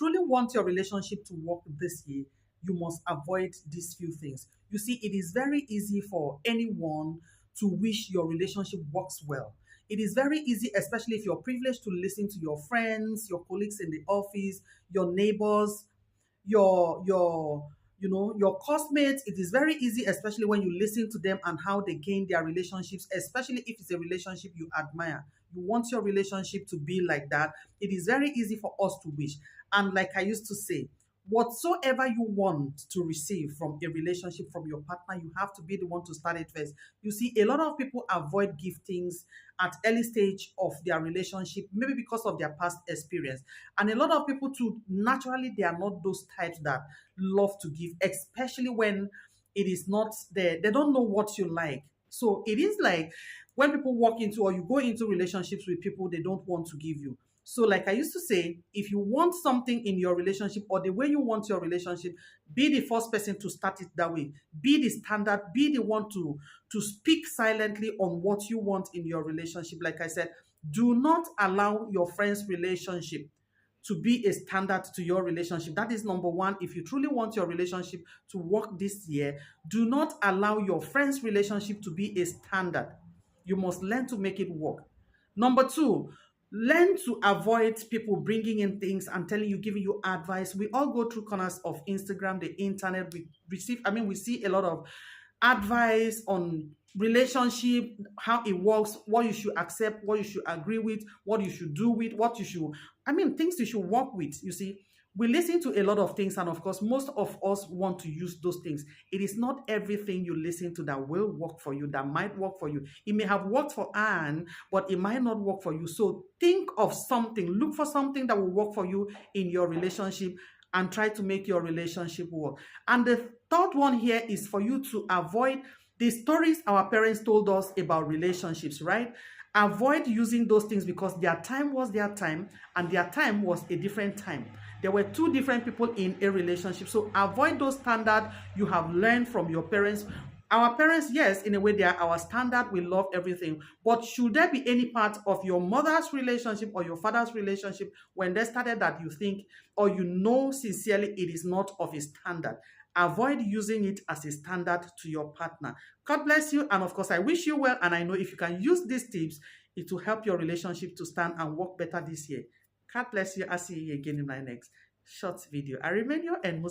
truly want your relationship to work this year, you must avoid these few things. You see, it is very easy for anyone to wish your relationship works well. It is very easy, especially if you're privileged, to listen to your friends, your colleagues in the office, your neighbors, your your classmates. It is very easy, especially when you listen to them and how they gain their relationships, especially if it's a relationship you admire. You want your relationship to be like that. It is very easy for us to wish. And like I used to say, whatsoever you want to receive from a relationship from your partner, you have to be the one to start it first. You see, a lot of people avoid giftings at early stage of their relationship, maybe because of their past experience. And a lot of people too, naturally, they are not those types that love to give, especially when it is not there. They don't know what you like. So it is like when people walk into or you go into relationships with people they don't want to give you. So, like I used to say, if you want something in your relationship or the way you want your relationship, be the first person to start it that way. Be the standard, be the one to speak silently on what you want in your relationship. Like I said, do not allow your friend's relationship to be a standard to your relationship. That is number one. If you truly want your relationship to work this year, do not allow your friend's relationship to be a standard. You must learn to make it work. Number two, learn to avoid people bringing in things and telling you, giving you advice. We all go through corners of Instagram, the internet. We see a lot of advice on relationship, how it works, what you should accept, what you should agree with, what you should do with, what you should, things you should work with. You see, we listen to a lot of things, and of course, most of us want to use those things. It is not everything you listen to that will work for you, that might work for you. It may have worked for Anne, but it might not work for you. So think of something, look for something that will work for you in your relationship and try to make your relationship work. And the third one here is for you to avoid the stories our parents told us about relationships, right? Avoid using those things because their time was their time and their time was a different time. There were two different people in a relationship. So avoid those standards you have learned from your parents. Our parents, yes, in a way, they are our standard. We love everything. But should there be any part of your mother's relationship or your father's relationship when they started that you think or you know sincerely it is not of a standard? Avoid using it as a standard to your partner. God bless you. And of course, I wish you well. And I know if you can use these tips, it will help your relationship to stand and work better this year. God bless you. I'll see you again in my next short video. I remain your end.